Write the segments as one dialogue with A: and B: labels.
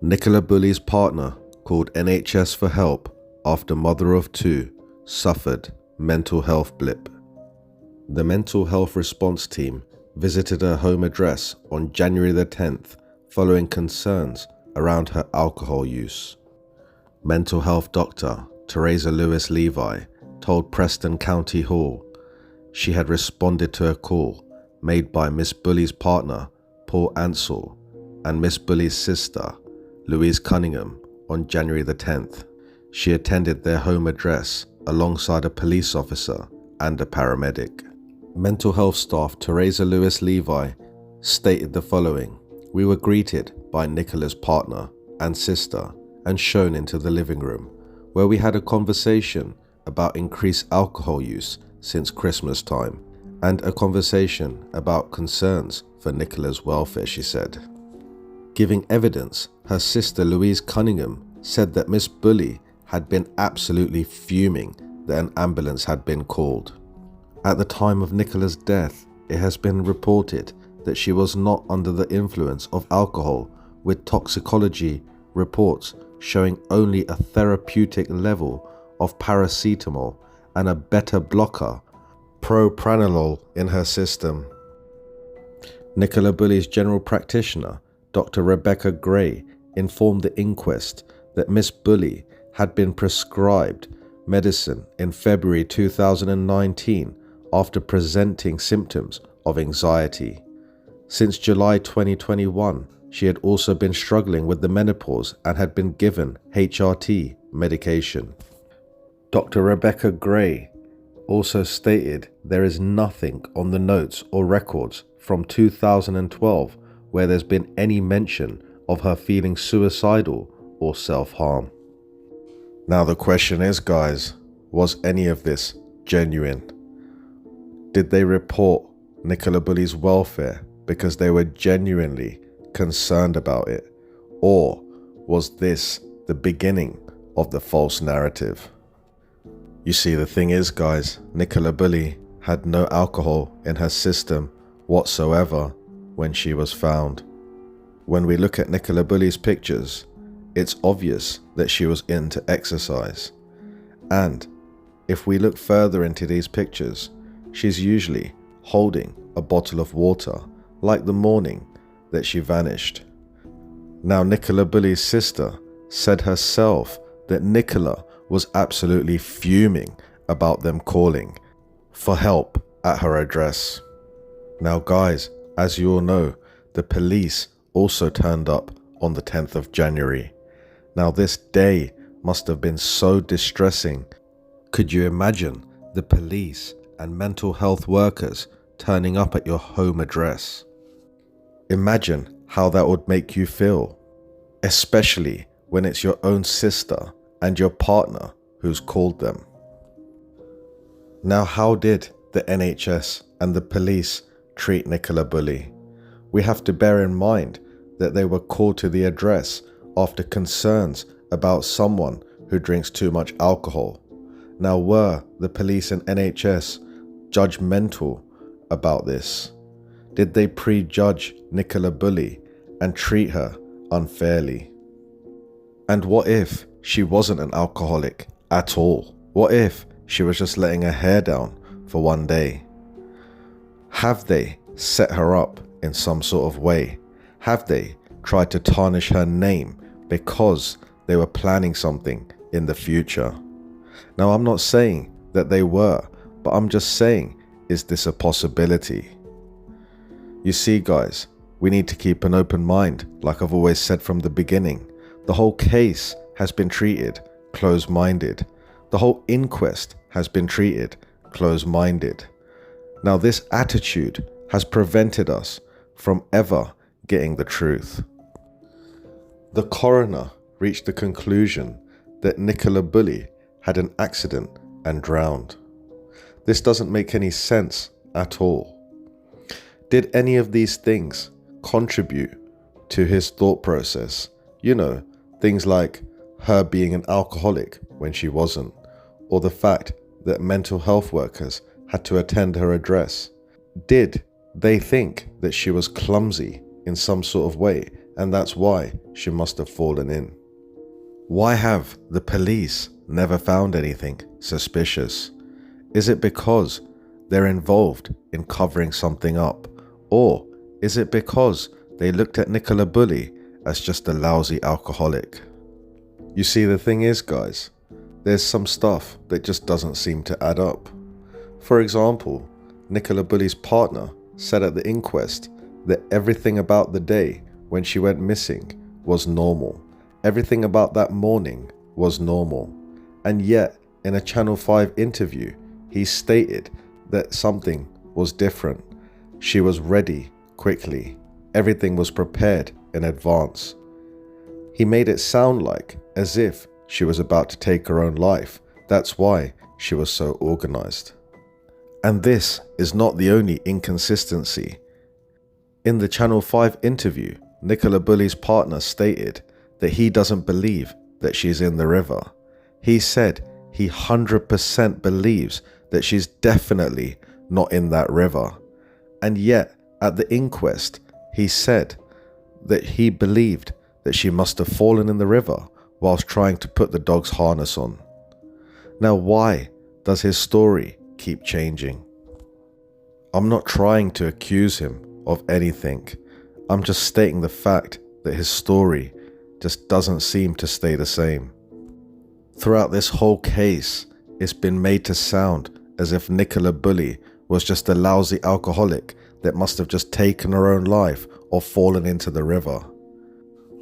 A: Nicola Bulley's partner called NHS for help after mother of two suffered mental health blip. The mental health response team visited her home address on January the 10th following concerns around her alcohol use. Mental health doctor Teresa Lewis Levi told Preston County Hall she had responded to a call made by Miss Bulley's partner Paul Ansell and Miss Bulley's sister Louise Cunningham on January the 10th. She attended their home address alongside a police officer and a paramedic. Mental health staff Teresa Lewis Levi stated the following: "We were greeted by Nicola's partner and sister and shown into the living room, where we had a conversation about increased alcohol use since Christmas time and a conversation about concerns for Nicola's welfare," she said. Giving evidence, her sister Louise Cunningham said that Miss Bulley had been absolutely fuming that an ambulance had been called. At the time of Nicola's death, it has been reported that she was not under the influence of alcohol, with toxicology reports showing only a therapeutic level of paracetamol and a beta blocker, propranolol, in her system. Nicola Bulley's general practitioner, Dr. Rebecca Gray, informed the Inquest that Miss Bulley had been prescribed medicine in February 2019 after presenting symptoms of anxiety. Since July 2021, she had also been struggling with the menopause and had been given HRT medication. Dr. Rebecca Gray also stated there is nothing on the notes or records from 2012 where there's been any mention of her feeling suicidal or self-harm. Now the question is, guys, was any of this genuine? Did they report Nicola Bulley's welfare because they were genuinely concerned about it? Or was this the beginning of the false narrative? You see, the thing is, guys, Nicola Bulley had no alcohol in her system whatsoever when she was found. When we look at Nicola Bulley's pictures, it's obvious that she was into exercise. And if we look further into these pictures, she's usually holding a bottle of water, like the morning that she vanished. Now, Nicola Bulley's sister said herself that Nicola was absolutely fuming about them calling for help at her address. Now, guys, as you all know, the police also turned up on the 10th of January. Now, this day must have been so distressing. Could you imagine the police and mental health workers turning up at your home address? Imagine how that would make you feel, especially when it's your own sister and your partner who's called them. Now, how did the NHS and the police treat Nicola Bulley? We have to bear in mind that they were called to the address after concerns about someone who drinks too much alcohol. Now, were the police and NHS judgmental about this? Did they prejudge Nicola Bulley and treat her unfairly? And what if she wasn't an alcoholic at all? What if she was just letting her hair down for one day? Have they set her up in some sort of way? Have they tried to tarnish her name because they were planning something in the future? Now, I'm not saying that they were, but I'm just saying, is this a possibility? You see, guys, we need to keep an open mind, like I've always said from the beginning. The whole case has been treated closed-minded. The whole inquest has been treated closed-minded. Now, this attitude has prevented us from ever getting the truth. The coroner reached the conclusion that Nicola Bulley had an accident and drowned. This doesn't make any sense at all. Did any of these things contribute to his thought process? You know, things like her being an alcoholic when she wasn't, or the fact that mental health workers had to attend her address. Did they think that she was clumsy in some sort of way and that's why she must have fallen in. Why have the police never found anything suspicious? Is it because they're involved in covering something up? Or is it because they looked at Nicola Bulley as just a lousy alcoholic? You see, the thing is, guys, there's some stuff that just doesn't seem to add up. For example, Nicola Bulley's partner said at the inquest that everything about the day when she went missing was normal. Everything about that morning was normal. And yet, in a Channel 5 interview, he stated that something was different. She was ready quickly. Everything was prepared in advance. He made it sound like as if she was about to take her own life. That's why she was so organized. And this is not the only inconsistency. In the Channel 5 interview, Nicola Bulley's partner stated that he doesn't believe that she's in the river. He said he 100% believes that she's definitely not in that river. And yet, at the inquest, he said that he believed that she must have fallen in the river whilst trying to put the dog's harness on. Now, why does his story keep changing? I'm not trying to accuse him of anything. I'm just stating the fact that his story just doesn't seem to stay the same. Throughout this whole case, it's been made to sound as if Nicola Bulley was just a lousy alcoholic that must have just taken her own life or fallen into the river.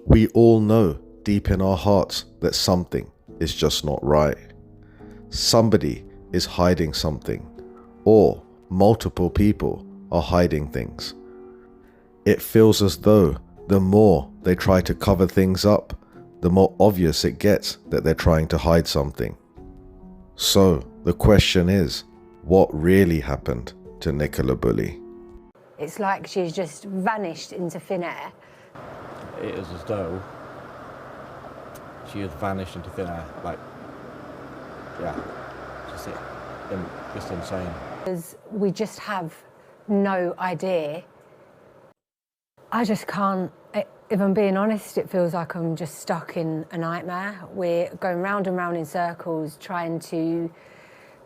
A: We all know deep in our hearts that something is just not right. Somebody is hiding something, or multiple people are hiding things. It feels as though the more they try to cover things up, the more obvious it gets that they're trying to hide something. So the question is, what really happened to Nicola Bulley?
B: It's like she's just vanished into thin air.
C: It is as though she has vanished into thin air, like, yeah, just insane.
B: Because we just have no idea. I just can't, if I'm being honest, it feels like I'm just stuck in a nightmare. We're going round and round in circles trying to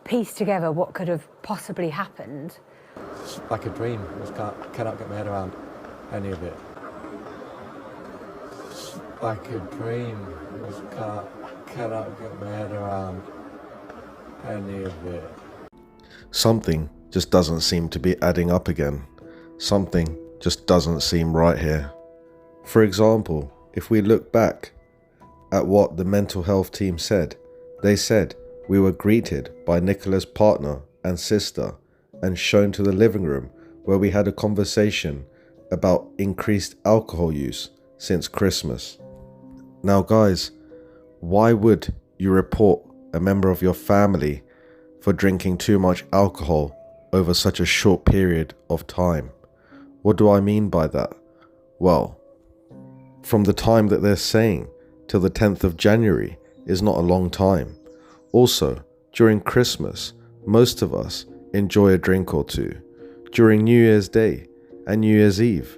B: piece together what could have possibly happened.
C: It's like a dream. I cannot get my head around any of it. It's like a dream. I cannot get my head around any of it.
A: Something just doesn't seem to be adding up again. Something just doesn't seem right here. For example, if we look back at what the mental health team said, they said we were greeted by Nicola's partner and sister and shown to the living room where we had a conversation about increased alcohol use since Christmas. Now guys, why would you report a member of your family for drinking too much alcohol over such a short period of time? What do I mean by that? Well, from the time that they're saying till the 10th of January is not a long time. Also, during Christmas, most of us enjoy a drink or two. During New Year's Day and New Year's Eve,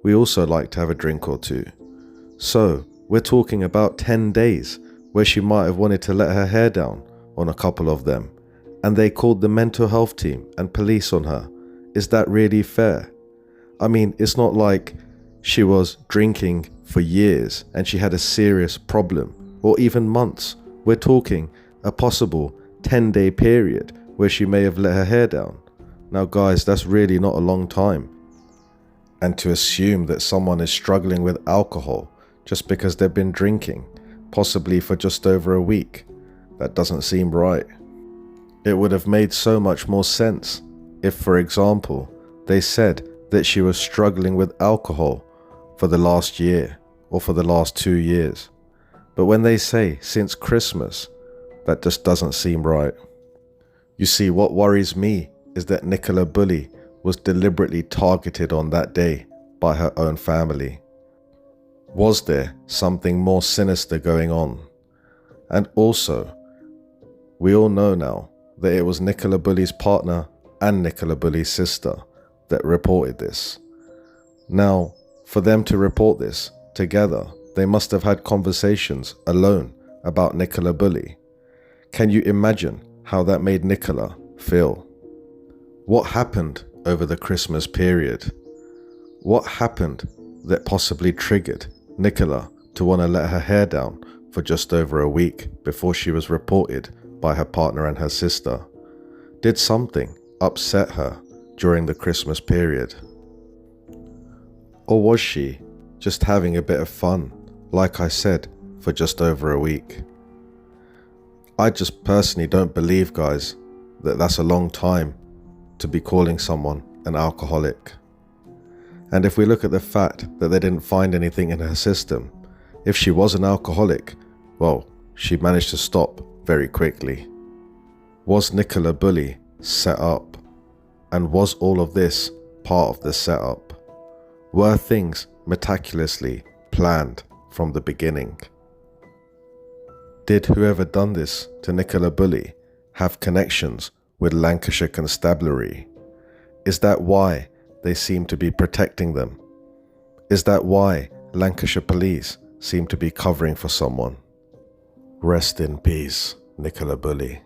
A: we also like to have a drink or two. So, we're talking about 10 days where she might have wanted to let her hair down on a couple of them, and they called the mental health team and police on her. Is that really fair? I mean, it's not like she was drinking for years and she had a serious problem, or even months. We're talking a possible 10-day period where she may have let her hair down. Now guys, that's really not a long time. And to assume that someone is struggling with alcohol just because they've been drinking, possibly for just over a week, that doesn't seem right. It would have made so much more sense if, for example, they said that she was struggling with alcohol for the last year or for the last 2 years. But when they say since Christmas, that just doesn't seem right. You see, what worries me is that Nicola Bulley was deliberately targeted on that day by her own family. Was there something more sinister going on? And also, we all know now that it was Nicola Bulley's partner and Nicola Bulley's sister that reported this. Now, for them to report this, Together, they must have had conversations alone about Nicola Bulley. Can you imagine how that made Nicola feel? What happened over the Christmas period? What happened that possibly triggered Nicola to want to let her hair down for just over a week before she was reported by her partner and her sister? Did something upset her during the Christmas period? Or was she just having a bit of fun, like I said, for just over a week? I just personally don't believe, guys, that that's a long time to be calling someone an alcoholic. And if we look at the fact that they didn't find anything in her system, if she was an alcoholic, well, she managed to stop very quickly. Was Nicola Bulley set up? And was all of this part of the setup? Were things meticulously planned from the beginning? Did whoever done this to Nicola Bulley have connections with Lancashire Constabulary? Is that why they seem to be protecting them? Is that why Lancashire Police seem to be covering for someone? Rest in peace, Nicola Bulley.